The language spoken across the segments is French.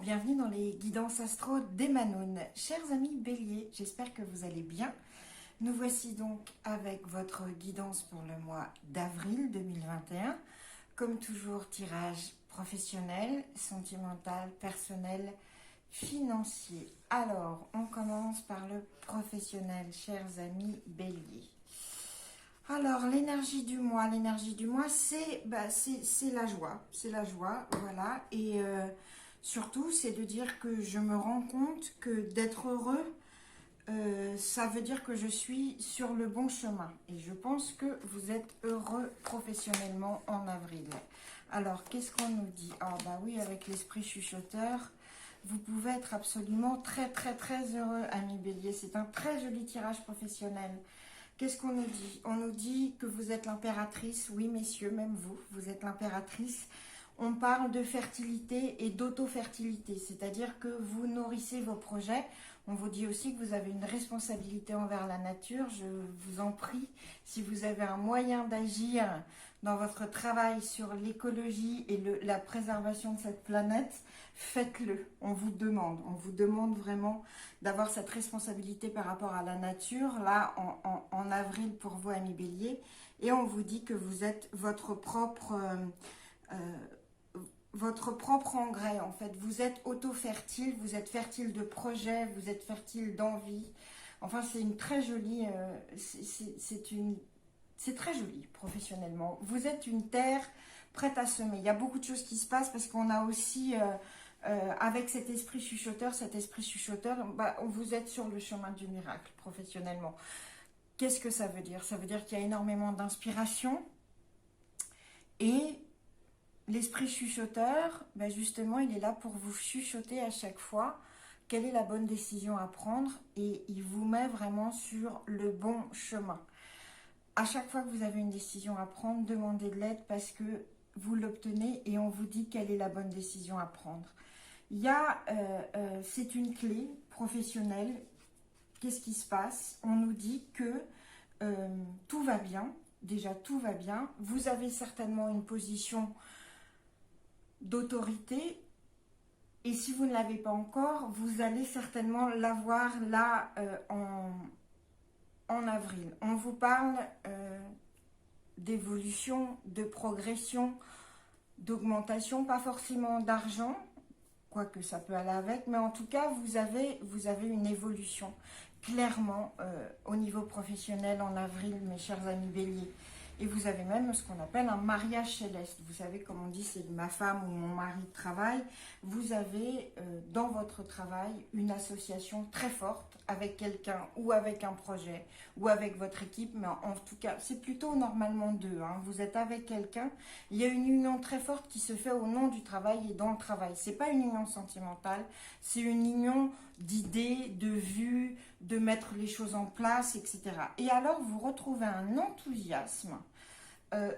bienvenue dans les guidances astro d'Emanoun. Chers amis Bélier, j'espère que vous allez bien. Nous voici donc avec votre guidance pour le mois d'avril 2021. Comme toujours, tirage professionnel, sentimental, personnel, financier. Alors, on commence par le professionnel, chers amis Bélier. Alors, l'énergie du mois, c'est la joie, voilà. Et surtout, c'est de dire que je me rends compte que d'être heureux, ça veut dire que je suis sur le bon chemin. Et je pense que vous êtes heureux professionnellement en avril. Alors, qu'est-ce qu'on nous dit? Ah bah oui, avec l'esprit chuchoteur, vous pouvez être absolument très heureux, amis Bélier. C'est un très joli tirage professionnel. Qu'est-ce qu'on nous dit? On nous dit que vous êtes l'impératrice. Oui, messieurs, même vous, vous êtes l'impératrice. On parle de fertilité et d'auto-fertilité, c'est-à-dire que vous nourrissez vos projets. On vous dit aussi que vous avez une responsabilité envers la nature. Je vous en prie, si vous avez un moyen d'agir dans votre travail sur l'écologie et la préservation de cette planète, faites-le. On vous demande vraiment d'avoir cette responsabilité par rapport à la nature, là, en avril pour vous, amis Bélier. Et on vous dit que vous êtes votre propre engrais, en fait. Vous êtes auto-fertile, vous êtes fertile de projets, vous êtes fertile d'envie. Enfin, c'est une très jolie... c'est très joli, professionnellement. Vous êtes une terre prête à semer. Il y a beaucoup de choses qui se passent parce qu'on a aussi... avec cet esprit chuchoteur, vous êtes sur le chemin du miracle, professionnellement. Qu'est-ce que ça veut dire? Ça veut dire qu'il y a énormément d'inspiration et... L'esprit chuchoteur, justement, il est là pour vous chuchoter à chaque fois quelle est la bonne décision à prendre et il vous met vraiment sur le bon chemin. À chaque fois que vous avez une décision à prendre, demandez de l'aide parce que vous l'obtenez et on vous dit quelle est la bonne décision à prendre. C'est une clé professionnelle. Qu'est-ce qui se passe? On nous dit que tout va bien. Déjà, tout va bien. Vous avez certainement une position d'autorité et si vous ne l'avez pas encore, vous allez certainement l'avoir là en avril. On vous parle d'évolution, de progression, d'augmentation, pas forcément d'argent, quoique ça peut aller avec, mais en tout cas vous avez une évolution clairement au niveau professionnel en avril, mes chers amis Bélier. Et vous avez même ce qu'on appelle un mariage céleste. Vous savez, comme on dit, c'est ma femme ou mon mari de travail. Vous avez dans votre travail une association très forte avec quelqu'un ou avec un projet ou avec votre équipe. Mais en tout cas, c'est plutôt normalement deux. Vous êtes avec quelqu'un. Il y a une union très forte qui se fait au nom du travail et dans le travail. Ce n'est pas une union sentimentale, c'est une union d'idées, de vues, de mettre les choses en place, etc. Et alors, vous retrouvez un enthousiasme,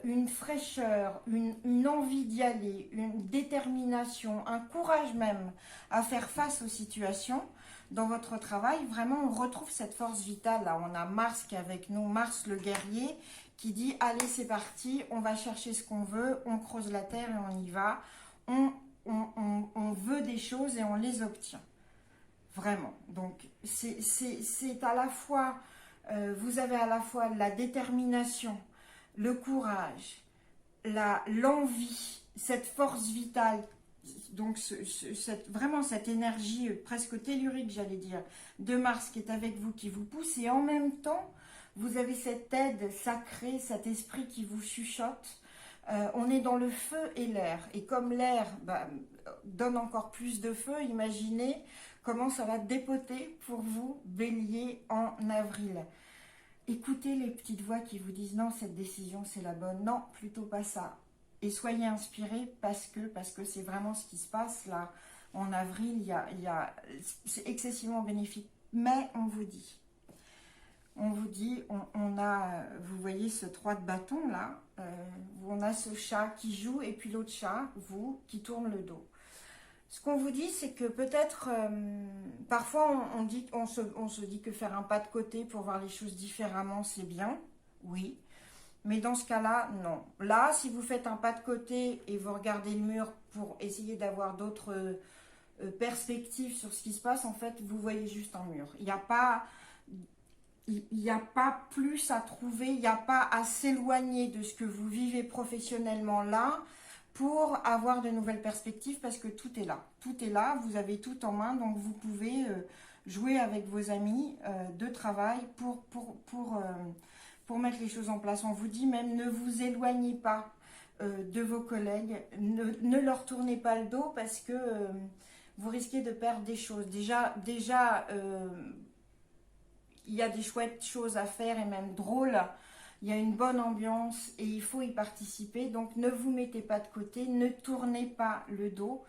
une fraîcheur, une envie d'y aller, une détermination, un courage même à faire face aux situations dans votre travail. Vraiment, on retrouve cette force vitale. Là, on a Mars qui est avec nous, Mars le guerrier, qui dit « Allez, c'est parti, on va chercher ce qu'on veut, on creuse la terre et on y va. On veut des choses et on les obtient. » Vraiment. Donc, c'est à la fois, vous avez à la fois la détermination, le courage, l'envie, cette force vitale, donc vraiment cette énergie presque tellurique, j'allais dire, de Mars qui est avec vous, qui vous pousse, et en même temps, vous avez cette aide sacrée, cet esprit qui vous chuchote. On est dans le feu et l'air, et comme l'air donne encore plus de feu, imaginez comment ça va dépoter pour vous, Bélier, en avril. Écoutez les petites voix qui vous disent non, cette décision c'est la bonne, non, plutôt pas ça. Et soyez inspirés parce que c'est vraiment ce qui se passe là en avril. C'est excessivement bénéfique. Mais on vous dit, on a, vous voyez ce 3 de bâton là, on a ce chat qui joue et puis l'autre chat, vous, qui tourne le dos. Ce qu'on vous dit, c'est que peut-être, parfois on se dit que faire un pas de côté pour voir les choses différemment, c'est bien, oui. Mais dans ce cas-là, non. Là, si vous faites un pas de côté et vous regardez le mur pour essayer d'avoir d'autres perspective sur ce qui se passe, en fait, vous voyez juste un mur. Il n'y a pas plus à trouver, il n'y a pas à s'éloigner de ce que vous vivez professionnellement là pour avoir de nouvelles perspectives, parce que tout est là. Tout est là, vous avez tout en main, donc vous pouvez jouer avec vos amis de travail pour mettre les choses en place. On vous dit même, ne vous éloignez pas de vos collègues, ne leur tournez pas le dos, parce que vous risquez de perdre des choses. Déjà il y a des chouettes choses à faire et même drôles. Il y a une bonne ambiance et il faut y participer. Donc ne vous mettez pas de côté, ne tournez pas le dos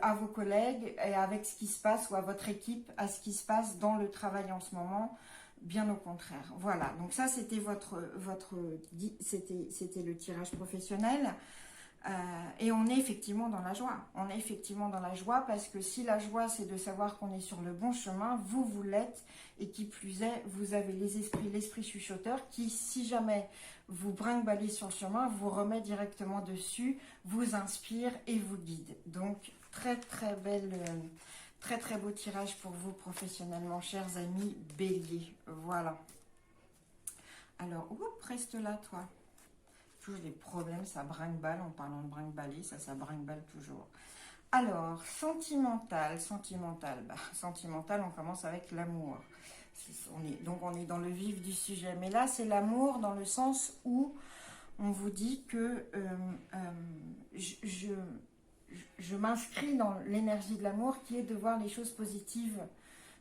à vos collègues et avec ce qui se passe, ou à votre équipe, à ce qui se passe dans le travail en ce moment. Bien au contraire. Voilà, donc ça c'était c'était le tirage professionnel. Et on est effectivement dans la joie. On est effectivement dans la joie, parce que si la joie c'est de savoir qu'on est sur le bon chemin, vous l'êtes, et qui plus est, vous avez l'esprit chuchoteur qui, si jamais vous brinque-ballez sur le chemin, vous remet directement dessus, vous inspire et vous guide. Donc très très belle, très très beau tirage pour vous professionnellement, chers amis Bélier. Voilà. Alors, reste là toi. Toujours des problèmes, ça brinque-balle, en parlant de brinque-baller, ça brinque-balle toujours. Alors, sentimental, on commence avec l'amour. Donc on est dans le vif du sujet, mais là c'est l'amour dans le sens où on vous dit que je m'inscris dans l'énergie de l'amour, qui est de voir les choses positives,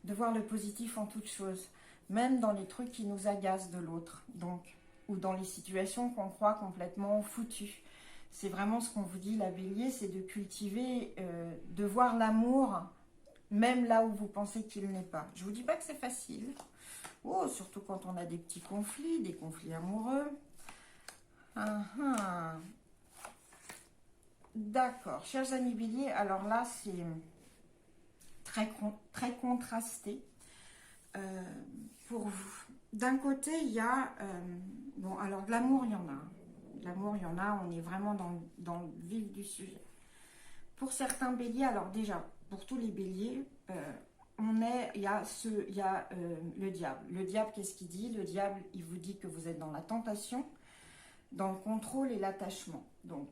de voir le positif en toute chose, même dans les trucs qui nous agacent de l'autre, donc, ou dans les situations qu'on croit complètement foutues. C'est vraiment ce qu'on vous dit, la Bélier, c'est de cultiver, de voir l'amour, même là où vous pensez qu'il n'est pas. Je ne vous dis pas que c'est facile. Surtout quand on a des petits conflits, des conflits amoureux. D'accord, chers amis Bélier, alors là, c'est très contrasté pour vous. D'un côté, il y a... bon, alors de l'amour, il y en a. De l'amour, il y en a, on est vraiment dans le vif du sujet. Pour certains Béliers, alors déjà, pour tous les Béliers, il y a le diable. Le diable, qu'est-ce qu'il dit? Le diable, il vous dit que vous êtes dans la tentation, dans le contrôle et l'attachement. Donc,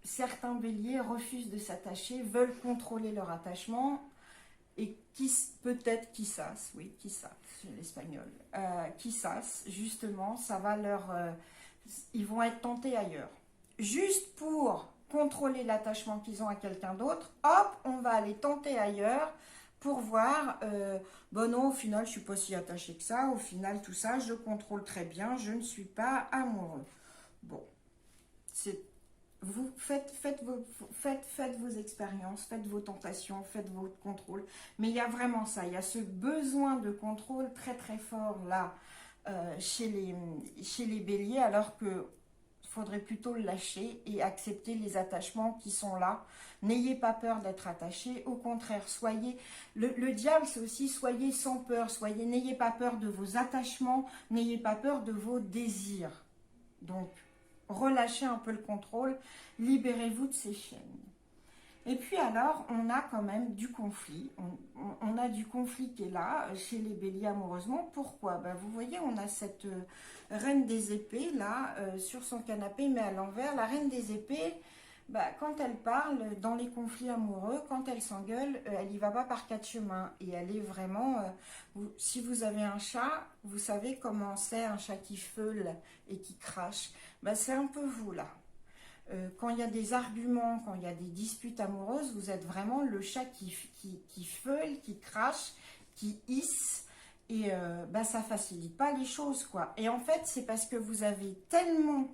certains Béliers refusent de s'attacher, veulent contrôler leur attachement, et peut-être quizás, oui, quizás, c'est l'espagnol, quizás, justement, ça va ils vont être tentés ailleurs. Juste pour contrôler l'attachement qu'ils ont à quelqu'un d'autre, hop, on va aller tenter ailleurs pour voir, bon non, au final, je ne suis pas si attachée que ça, au final, tout ça, je contrôle très bien, je ne suis pas amoureux. Bon, vous faites vos expériences, faites vos tentations, faites votre contrôle, mais il y a vraiment ça, il y a ce besoin de contrôle très très fort là, chez les Béliers, alors que faudrait plutôt le lâcher et accepter les attachements qui sont là. N'ayez pas peur d'être attaché, au contraire, soyez... Le diable, c'est aussi soyez sans peur, n'ayez pas peur de vos attachements, n'ayez pas peur de vos désirs. Donc, relâchez un peu le contrôle, libérez-vous de ces chaînes. Et puis alors, on a quand même du conflit. On a du conflit qui est là, chez les Béliers amoureusement. Pourquoi? Vous voyez, on a cette reine des épées, là, sur son canapé, mais à l'envers. La reine des épées, quand elle parle dans les conflits amoureux, quand elle s'engueule, elle n'y va pas par quatre chemins. Et elle est vraiment... si vous avez un chat, vous savez comment c'est un chat qui feule et qui crache. C'est un peu vous, là. Quand il y a des arguments, quand il y a des disputes amoureuses, vous êtes vraiment le chat qui feule, qui crache, qui hisse, et ça facilite pas les choses, quoi. Et en fait, c'est parce que vous avez tellement...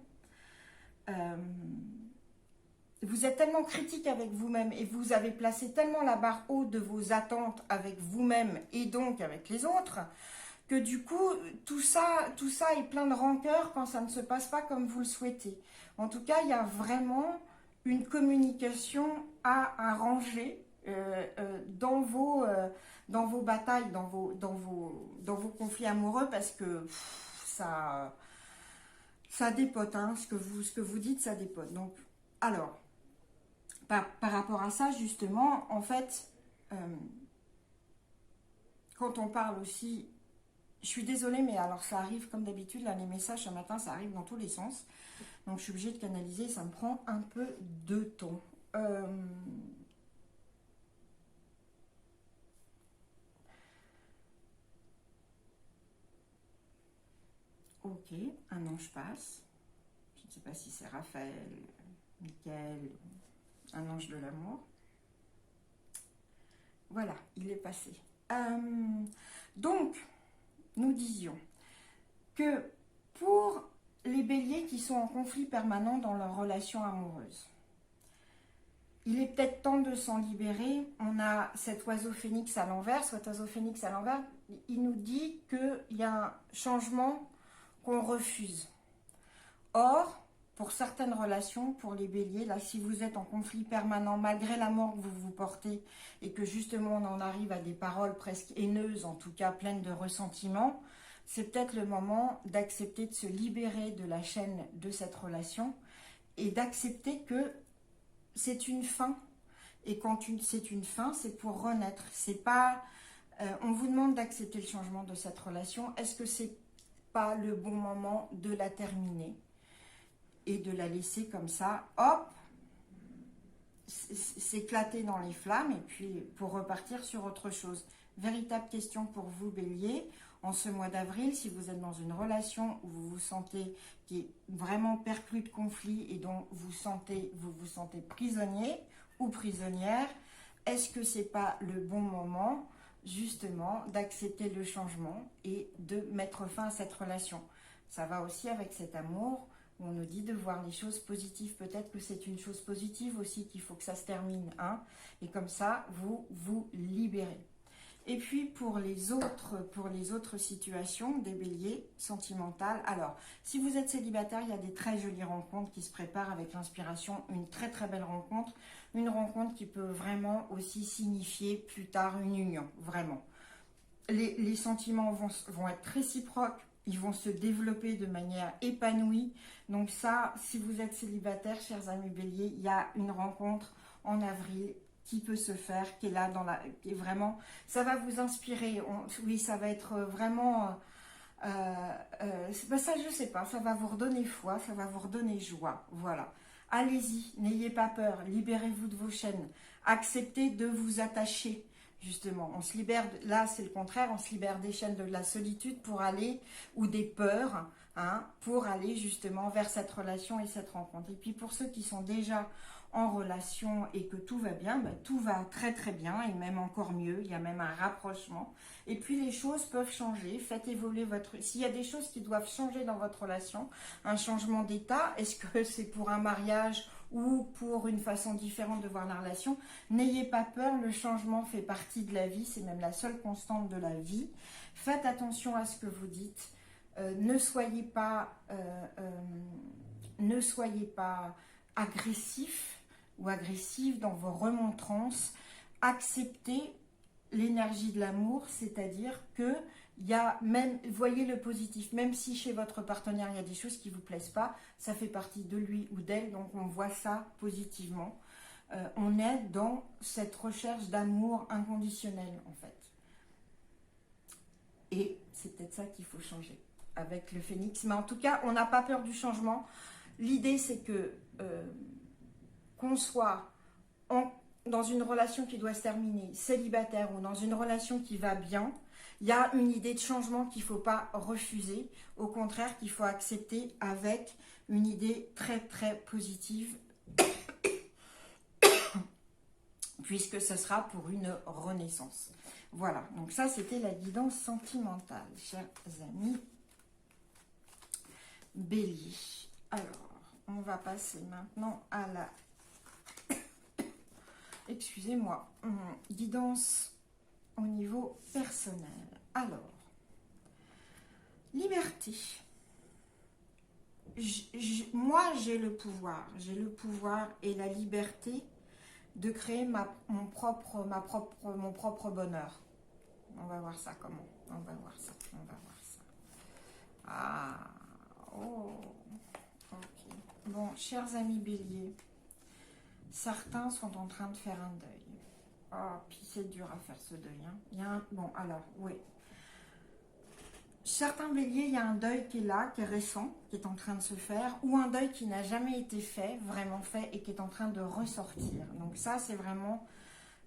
vous êtes tellement critique avec vous-même et vous avez placé tellement la barre haute de vos attentes avec vous-même et donc avec les autres, que du coup, tout ça est plein de rancœur quand ça ne se passe pas comme vous le souhaitez. En tout cas, il y a vraiment une communication à arranger dans vos batailles, dans vos conflits amoureux, parce que ça dépote, hein, ce que vous dites, ça dépote. Donc, alors, par rapport à ça, justement, en fait, quand on parle aussi, je suis désolée, mais alors ça arrive comme d'habitude, là les messages ce matin, ça arrive dans tous les sens. Donc je suis obligée de canaliser, ça me prend un peu de temps. Ok, un ange passe. Je ne sais pas si c'est Raphaël, Michael, un ange de l'amour. Voilà, il est passé. Donc, nous disions que pour les béliers qui sont en conflit permanent dans leur relation amoureuse, il est peut-être temps de s'en libérer. On a cet oiseau phénix à l'envers. Cet oiseau phénix à l'envers, il nous dit qu'il y a un changement qu'on refuse. Or, pour certaines relations, pour les béliers, là, si vous êtes en conflit permanent, malgré l'amour que vous vous portez, et que justement on en arrive à des paroles presque haineuses, en tout cas pleines de ressentiment, c'est peut-être le moment d'accepter de se libérer de la chaîne de cette relation et d'accepter que c'est une fin. Et quand c'est une fin, c'est pour renaître. C'est pas, on vous demande d'accepter le changement de cette relation. Est-ce que c'est pas le bon moment de la terminer et de la laisser comme ça, hop, s'éclater dans les flammes et puis pour repartir sur autre chose. Véritable question pour vous, Bélier, en ce mois d'avril, si vous êtes dans une relation où vous vous sentez qui est vraiment perclue de conflit et dont vous vous sentez prisonnier ou prisonnière, est-ce que c'est pas le bon moment justement d'accepter le changement et de mettre fin à cette relation? Ça va aussi avec cet amour où on nous dit de voir les choses positives. Peut-être que c'est une chose positive aussi qu'il faut que ça se termine, hein, et comme ça vous vous libérez. Et puis pour les autres situations des béliers sentimentales, alors si vous êtes célibataire, il y a des très jolies rencontres qui se préparent avec l'inspiration, une très très belle rencontre, une rencontre qui peut vraiment aussi signifier plus tard une union, vraiment. Les sentiments vont être réciproques, ils vont se développer de manière épanouie. Donc ça, si vous êtes célibataire, chers amis béliers, il y a une rencontre en avril qui peut se faire, qui est là, qui est vraiment, ça va vous inspirer. Oui, ça va être vraiment, ça je sais pas, ça va vous redonner foi, ça va vous redonner joie, voilà. Allez-y, n'ayez pas peur, libérez-vous de vos chaînes, acceptez de vous attacher. Justement, on se libère, là c'est le contraire, on se libère des chaînes de la solitude pour aller, ou des peurs, hein, pour aller justement vers cette relation et cette rencontre. Et puis pour ceux qui sont déjà en relation et que tout va bien, ben, tout va très très bien et même encore mieux, il y a même un rapprochement. Et puis les choses peuvent changer, faites évoluer votre... S'il y a des choses qui doivent changer dans votre relation, un changement d'état, est-ce que c'est pour un mariage ou pour une façon différente de voir la relation, n'ayez pas peur, le changement fait partie de la vie, c'est même la seule constante de la vie. Faites attention à ce que vous dites, ne soyez pas agressif ou agressive dans vos remontrances, acceptez l'énergie de l'amour, c'est-à-dire que il y a même, voyez le positif, même si chez votre partenaire il y a des choses qui ne vous plaisent pas, ça fait partie de lui ou d'elle, donc on voit ça positivement. On est dans cette recherche d'amour inconditionnel en fait. Et c'est peut-être ça qu'il faut changer avec le phénix. Mais en tout cas, on n'a pas peur du changement. L'idée c'est que qu'on soit dans une relation qui doit se terminer, célibataire ou dans une relation qui va bien, il y a une idée de changement qu'il ne faut pas refuser, au contraire qu'il faut accepter avec une idée très très positive, puisque ce sera pour une renaissance. Voilà, donc ça c'était la guidance sentimentale, chers amis Bélier. Alors, on va passer maintenant à la... Excusez-moi, guidance au niveau personnel. Alors, liberté. Moi, j'ai le pouvoir et la liberté de créer mon propre bonheur. On va voir ça comment. On va voir ça. Ah, oh, ok. Bon, chers amis Bélier, certains sont en train de faire un deuil. Ah, puis c'est dur à faire ce deuil. Hein. Il y a un... Bon, alors, oui. Certains béliers, il y a un deuil qui est là, qui est récent, qui est en train de se faire, ou un deuil qui n'a jamais été fait, vraiment fait, et qui est en train de ressortir. Donc ça, c'est vraiment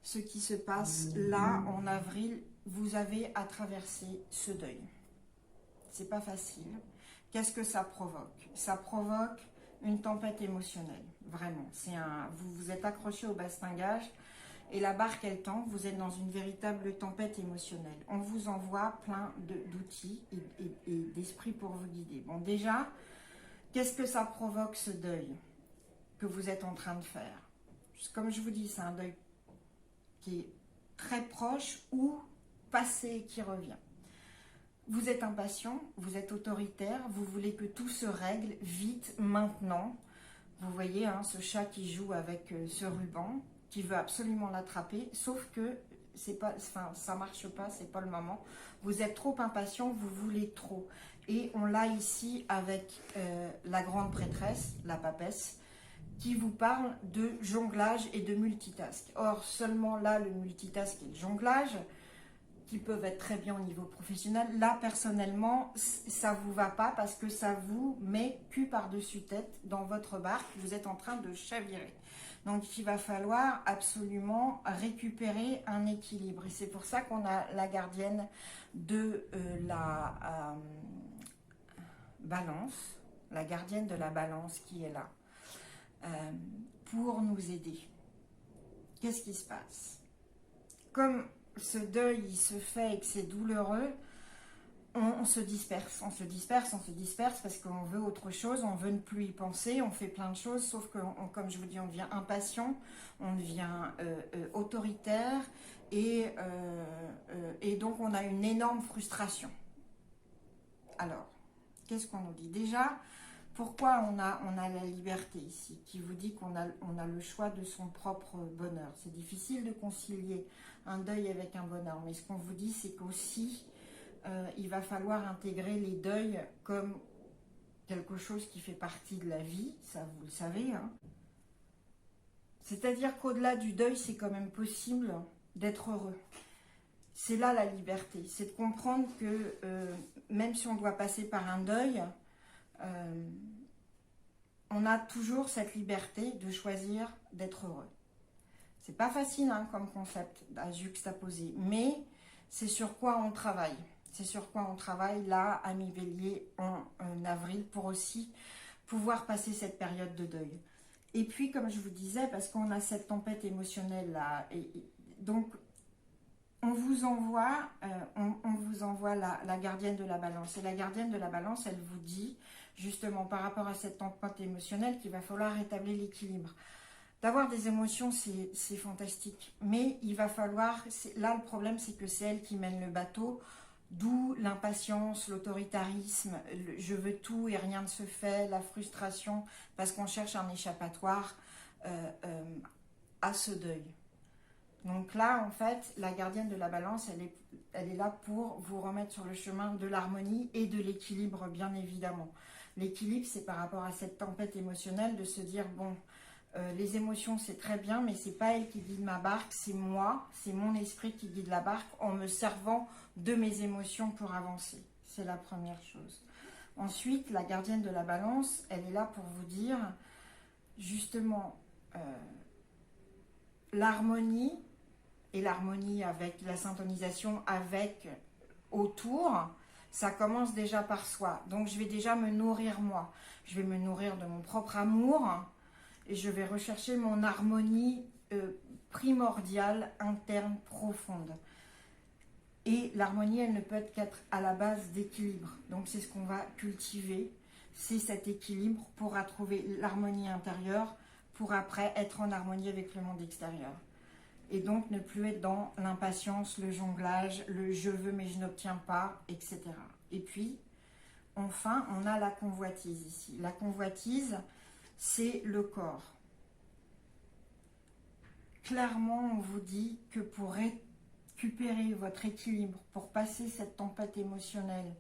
ce qui se passe là, en avril. Vous avez à traverser ce deuil. C'est pas facile. Qu'est-ce que ça provoque? Ça provoque une tempête émotionnelle, vraiment. Vous vous êtes accroché au bastingage, et la barque, elle tangue, vous êtes dans une véritable tempête émotionnelle. On vous envoie plein d'outils et d'esprits pour vous guider. Bon, déjà, qu'est-ce que ça provoque, ce deuil que vous êtes en train de faire? Comme je vous dis, c'est un deuil qui est très proche ou passé qui revient. Vous êtes impatient, vous êtes autoritaire, vous voulez que tout se règle vite, maintenant. Vous voyez, hein, ce chat qui joue avec ce ruban, qui veut absolument l'attraper, sauf que ça marche pas, c'est pas le moment. Vous êtes trop impatient, vous voulez trop. Et on l'a ici avec la grande prêtresse, la papesse, qui vous parle de jonglage et de multitask. Or, seulement là, le multitask et le jonglage, qui peuvent être très bien au niveau professionnel, là, personnellement, ça ne vous va pas parce que ça vous met cul par-dessus tête dans votre barque. Vous êtes en train de chavirer. Donc, il va falloir absolument récupérer un équilibre. Et c'est pour ça qu'on a la gardienne de la balance, la gardienne de la balance qui est là pour nous aider. Qu'est-ce qui se passe? Comme ce deuil, il se fait et que c'est douloureux, on se disperse, parce qu'on veut autre chose, on veut ne plus y penser, on fait plein de choses, sauf que, comme je vous dis, on devient impatient, on devient autoritaire, et donc on a une énorme frustration. Alors, qu'est-ce qu'on nous dit? Déjà, pourquoi on a la liberté ici, qui vous dit qu'on a le choix de son propre bonheur? C'est difficile de concilier un deuil avec un bonheur, mais ce qu'on vous dit, c'est qu'aussi, il va falloir intégrer les deuils comme quelque chose qui fait partie de la vie, ça vous le savez. Hein. C'est-à-dire qu'au-delà du deuil, c'est quand même possible d'être heureux. C'est là la liberté, c'est de comprendre que même si on doit passer par un deuil, on a toujours cette liberté de choisir d'être heureux. C'est pas facile hein, comme concept à juxtaposer, mais c'est sur quoi on travaille. C'est sur quoi on travaille là, à mi-bélier, en avril, pour aussi pouvoir passer cette période de deuil. Et puis, comme je vous disais, parce qu'on a cette tempête émotionnelle là, donc on vous envoie la gardienne de la balance. Et la gardienne de la balance, elle vous dit, justement, par rapport à cette tempête émotionnelle, qu'il va falloir rétablir l'équilibre. D'avoir des émotions, c'est fantastique. Mais il va falloir... Là, le problème, c'est que c'est elle qui mène le bateau. D'où l'impatience, l'autoritarisme, je veux tout et rien ne se fait, la frustration, parce qu'on cherche un échappatoire à ce deuil. Donc là, en fait, la gardienne de la balance, elle est là pour vous remettre sur le chemin de l'harmonie et de l'équilibre, bien évidemment. L'équilibre, c'est par rapport à cette tempête émotionnelle, de se dire, bon, les émotions, c'est très bien, mais c'est pas elle qui guide ma barque, c'est moi, c'est mon esprit qui guide la barque en me servant de mes émotions pour avancer. C'est la première chose. Ensuite, la gardienne de la balance, elle est là pour vous dire, justement, l'harmonie, et l'harmonie avec la syntonisation avec autour, ça commence déjà par soi. Donc, je vais déjà me nourrir moi. Je vais me nourrir de mon propre amour, et je vais rechercher mon harmonie primordiale, interne, profonde. Et l'harmonie, elle ne peut être qu'être à la base d'équilibre. Donc c'est ce qu'on va cultiver, c'est cet équilibre pour retrouver l'harmonie intérieure, pour après être en harmonie avec le monde extérieur. Et donc ne plus être dans l'impatience, le jonglage, le je veux mais je n'obtiens pas, etc. Et puis, enfin, on a la convoitise ici. La convoitise, c'est le corps. Clairement, on vous dit que pour récupérer votre équilibre, pour passer cette tempête émotionnelle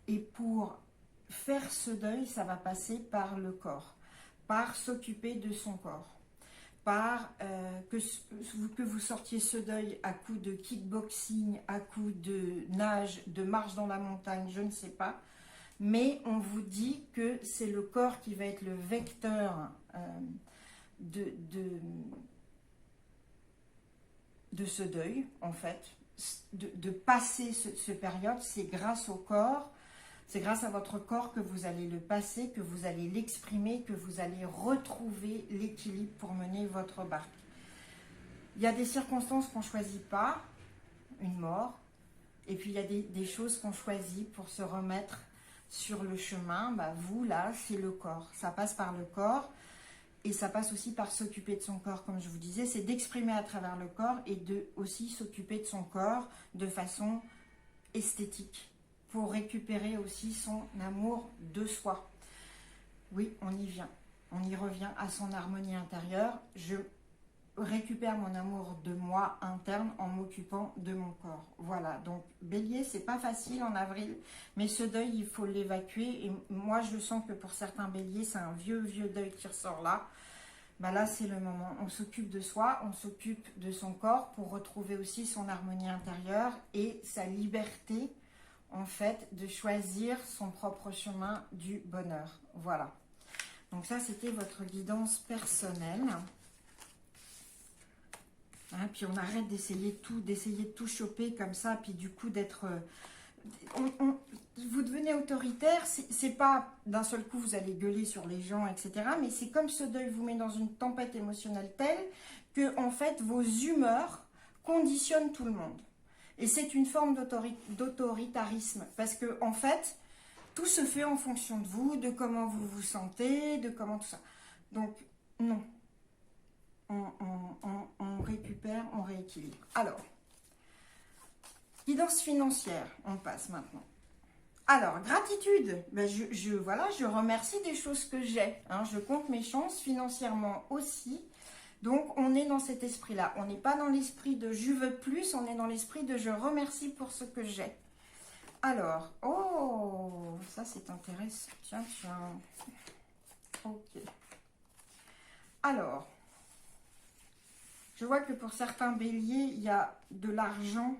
et pour faire ce deuil, ça va passer par le corps, par s'occuper de son corps. part, que vous sortiez ce deuil à coup de kickboxing, à coup de nage, de marche dans la montagne, je ne sais pas. Mais on vous dit que c'est le corps qui va être le vecteur de ce deuil, en fait, de passer ce période. C'est grâce au corps, c'est grâce à votre corps que vous allez le passer, que vous allez l'exprimer, que vous allez retrouver l'équilibre pour mener votre barque. Il y a des circonstances qu'on ne choisit pas, une mort, et puis il y a des choses qu'on choisit pour se remettre sur le chemin. Bah, vous, là, c'est le corps. Ça passe par le corps. Et ça passe aussi par s'occuper de son corps, comme je vous disais, c'est d'exprimer à travers le corps et de aussi s'occuper de son corps de façon esthétique, pour récupérer aussi son amour de soi. Oui, on y vient, on y revient à son harmonie intérieure. Je récupère mon amour de moi interne en m'occupant de mon corps. Voilà, donc Bélier, c'est pas facile en avril, mais ce deuil, il faut l'évacuer. Et moi, je sens que pour certains Béliers, c'est un vieux deuil qui ressort là. Bah là, c'est le moment. On s'occupe de soi, on s'occupe de son corps pour retrouver aussi son harmonie intérieure et sa liberté, en fait, de choisir son propre chemin du bonheur. Voilà. Donc ça, c'était votre guidance personnelle. Hein, puis on arrête d'essayer de tout choper comme ça, puis du coup d'être... vous devenez autoritaire, c'est pas d'un seul coup vous allez gueuler sur les gens, etc. Mais c'est comme ce deuil vous met dans une tempête émotionnelle telle que en fait vos humeurs conditionnent tout le monde. Et c'est une forme d'autoritarisme, parce que en fait, tout se fait en fonction de vous, de comment vous vous sentez, de comment tout ça. Donc non. On récupère, on rééquilibre. Alors, guidance financière, on passe maintenant. Alors, gratitude, ben voilà, je remercie des choses que j'ai. Hein, je compte mes chances financièrement aussi. Donc, on est dans cet esprit-là. On n'est pas dans l'esprit de je veux plus, on est dans l'esprit de je remercie pour ce que j'ai. Alors, oh, ça c'est intéressant. Tiens. Ok. Alors, je vois que pour certains béliers, il y a de l'argent.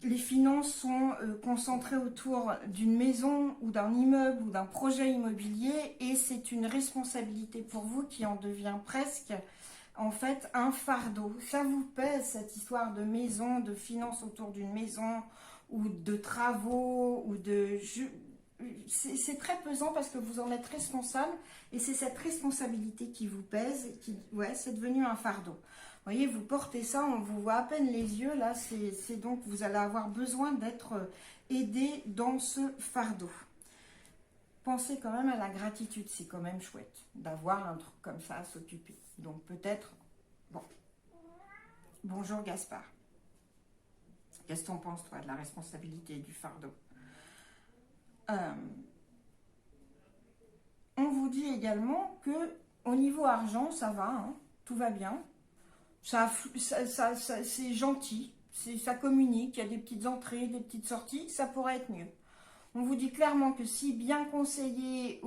Les finances sont concentrées autour d'une maison ou d'un immeuble ou d'un projet immobilier et c'est une responsabilité pour vous qui en devient presque en fait un fardeau. Ça vous pèse cette histoire de maison, de finances autour d'une maison ou de travaux ou de... C'est très pesant parce que vous en êtes responsable et c'est cette responsabilité qui vous pèse, ouais, c'est devenu un fardeau. Vous voyez, vous portez ça, on vous voit à peine les yeux, là, c'est donc vous allez avoir besoin d'être aidé dans ce fardeau. Pensez quand même à la gratitude, c'est quand même chouette d'avoir un truc comme ça à s'occuper. Donc peut-être, bon, bonjour Gaspard. Qu'est-ce que t'en penses toi de la responsabilité et du fardeau? On vous dit également que au niveau argent, ça va, hein, tout va bien. C'est gentil, ça communique, il y a des petites entrées, des petites sorties, ça pourrait être mieux. On vous dit clairement que si bien conseillé,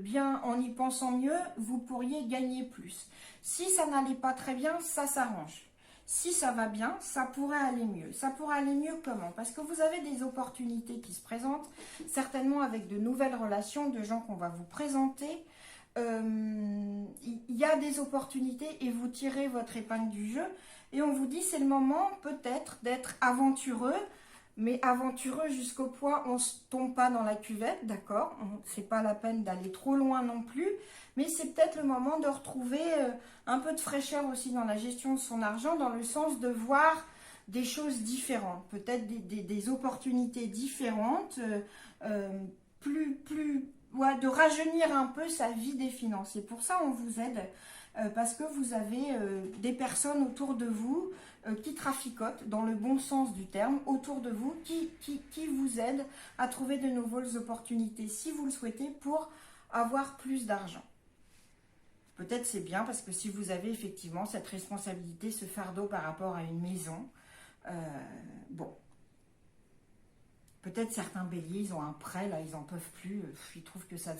bien en y pensant mieux, vous pourriez gagner plus. Si ça n'allait pas très bien, ça s'arrange. Si ça va bien, ça pourrait aller mieux. Ça pourrait aller mieux comment? Parce que vous avez des opportunités qui se présentent, certainement avec de nouvelles relations, de gens qu'on va vous présenter. Il y a des opportunités et vous tirez votre épingle du jeu. Et on vous dit c'est le moment peut-être d'être aventureux, mais aventureux jusqu'au point où on ne se tombe pas dans la cuvette, d'accord? C'est pas la peine d'aller trop loin non plus. Mais c'est peut-être le moment de retrouver un peu de fraîcheur aussi dans la gestion de son argent, dans le sens de voir des choses différentes, peut-être des opportunités différentes, ouais, de rajeunir un peu sa vie des finances. Et pour ça, on vous aide parce que vous avez des personnes autour de vous qui traficotent, dans le bon sens du terme, autour de vous, qui vous aident à trouver de nouvelles opportunités, si vous le souhaitez, pour avoir plus d'argent. Peut-être c'est bien parce que si vous avez effectivement cette responsabilité, ce fardeau par rapport à une maison, bon, peut-être certains béliers, ils ont un prêt, là, ils n'en peuvent plus, ils trouvent que ça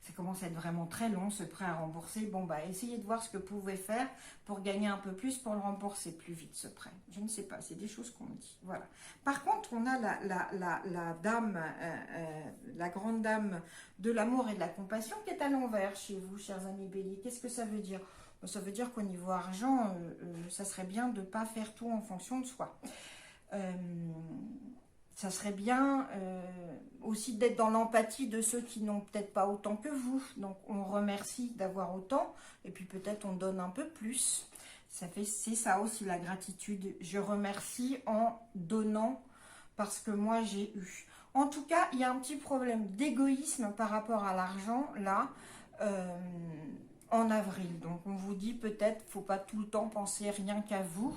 ça commence à être vraiment très long, ce prêt à rembourser. Bon, bah, essayez de voir ce que vous pouvez faire pour gagner un peu plus, pour le rembourser plus vite, ce prêt. Je ne sais pas, c'est des choses qu'on me dit. Voilà. Par contre, on a la dame, la grande dame de l'amour et de la compassion qui est à l'envers chez vous, chers amis Bélier. Qu'est-ce que ça veut dire? Ça veut dire qu'au niveau argent, ça serait bien de ne pas faire tout en fonction de soi. Ça serait bien aussi d'être dans l'empathie de ceux qui n'ont peut-être pas autant que vous. Donc on remercie d'avoir autant et puis peut-être on donne un peu plus. C'est ça aussi la gratitude. Je remercie en donnant parce que moi j'ai eu. En tout cas, il y a un petit problème d'égoïsme par rapport à l'argent là. En avril. Donc on vous dit peut-être, faut pas tout le temps penser rien qu'à vous.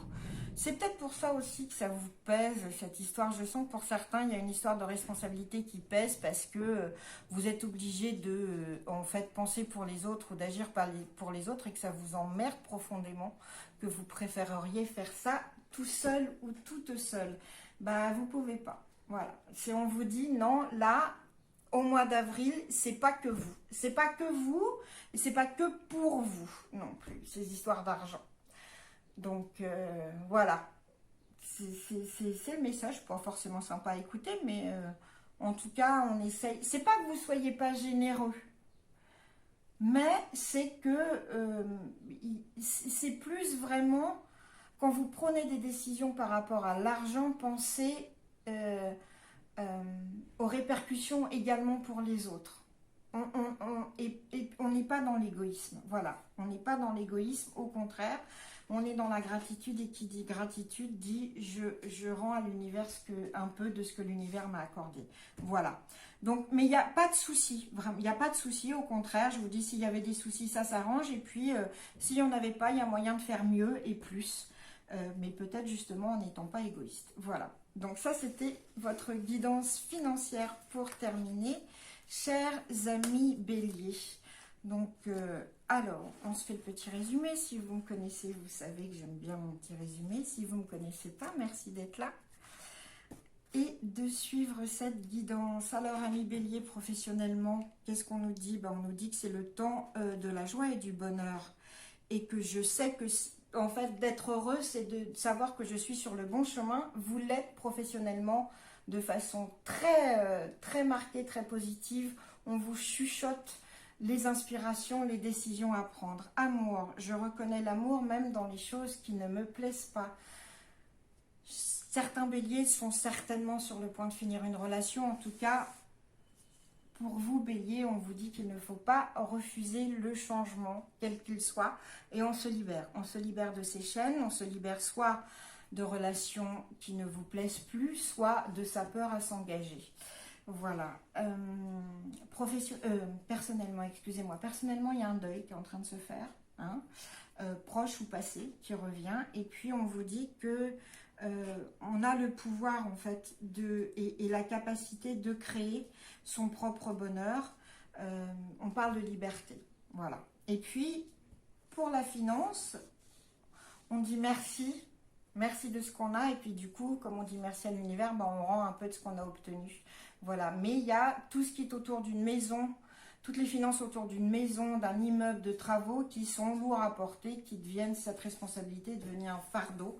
C'est peut-être pour ça aussi que ça vous pèse, cette histoire. Je sens que pour certains, il y a une histoire de responsabilité qui pèse parce que vous êtes obligé de, en fait, penser pour les autres ou d'agir pour les autres et que ça vous emmerde profondément, que vous préféreriez faire ça tout seul ou toute seule. Bah, vous pouvez pas. Voilà. Si on vous dit non, là, au mois d'avril, c'est pas que vous. C'est pas que vous, et c'est pas que pour vous non plus, ces histoires d'argent. Donc, voilà. C'est le message, pas forcément sympa à écouter, mais en tout cas, on essaye. C'est pas que vous soyez pas généreux, mais c'est que c'est plus vraiment, quand vous prenez des décisions par rapport à l'argent, pensez aux répercussions également pour les autres. On n'est pas dans l'égoïsme, voilà. On n'est pas dans l'égoïsme, au contraire, on est dans la gratitude et qui dit gratitude dit je rends à l'univers un peu de ce que l'univers m'a accordé. Voilà. Donc, mais il n'y a pas de souci, vraiment, il n'y a pas de souci, au contraire, je vous dis s'il y avait des soucis, ça s'arrange, et puis s'il n'y en avait pas, il y a moyen de faire mieux et plus. Mais peut-être justement en n'étant pas égoïste. Voilà. Donc ça, c'était votre guidance financière pour terminer. Chers amis Bélier. Donc, alors, on se fait le petit résumé. Si vous me connaissez, vous savez que j'aime bien mon petit résumé. Si vous ne me connaissez pas, merci d'être là et de suivre cette guidance. Alors, amis Bélier, professionnellement, qu'est-ce qu'on nous dit? On nous dit que c'est le temps de la joie et du bonheur. Et que je sais que, en fait, d'être heureux, c'est de savoir que je suis sur le bon chemin. Vous l'êtes professionnellement de façon très marquée, très positive. On vous chuchote les inspirations, les décisions à prendre. Amour, je reconnais l'amour même dans les choses qui ne me plaisent pas. Certains béliers sont certainement sur le point de finir une relation. En tout cas, pour vous, Bélier, on vous dit qu'il ne faut pas refuser le changement, quel qu'il soit, et on se libère. On se libère de ces chaînes, on se libère soit de relations qui ne vous plaisent plus, soit de sa peur à s'engager. Voilà. Personnellement, excusez-moi, personnellement, il y a un deuil qui est en train de se faire, hein, proche ou passé, qui revient, et puis on vous dit que on a le pouvoir, en fait, et la capacité de créer son propre bonheur. On parle de liberté, voilà. Et puis, pour la finance, on dit merci de ce qu'on a, et puis du coup, comme on dit merci à l'univers, on rend un peu de ce qu'on a obtenu. Voilà, mais il y a tout ce qui est autour d'une maison, toutes les finances autour d'une maison, d'un immeuble, de travaux qui sont lourds à porter, qui deviennent cette responsabilité, devenir un fardeau.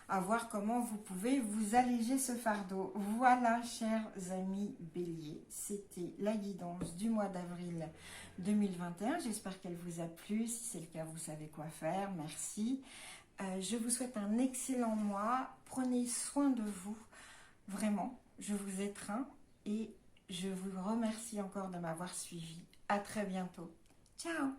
À voir comment vous pouvez vous alléger ce fardeau. Voilà, chers amis Bélier, c'était la guidance du mois d'avril 2021. J'espère qu'elle vous a plu. Si c'est le cas, vous savez quoi faire. Merci. Je vous souhaite un excellent mois. Prenez soin de vous. Vraiment, je vous étreins et je vous remercie encore de m'avoir suivi. À très bientôt. Ciao!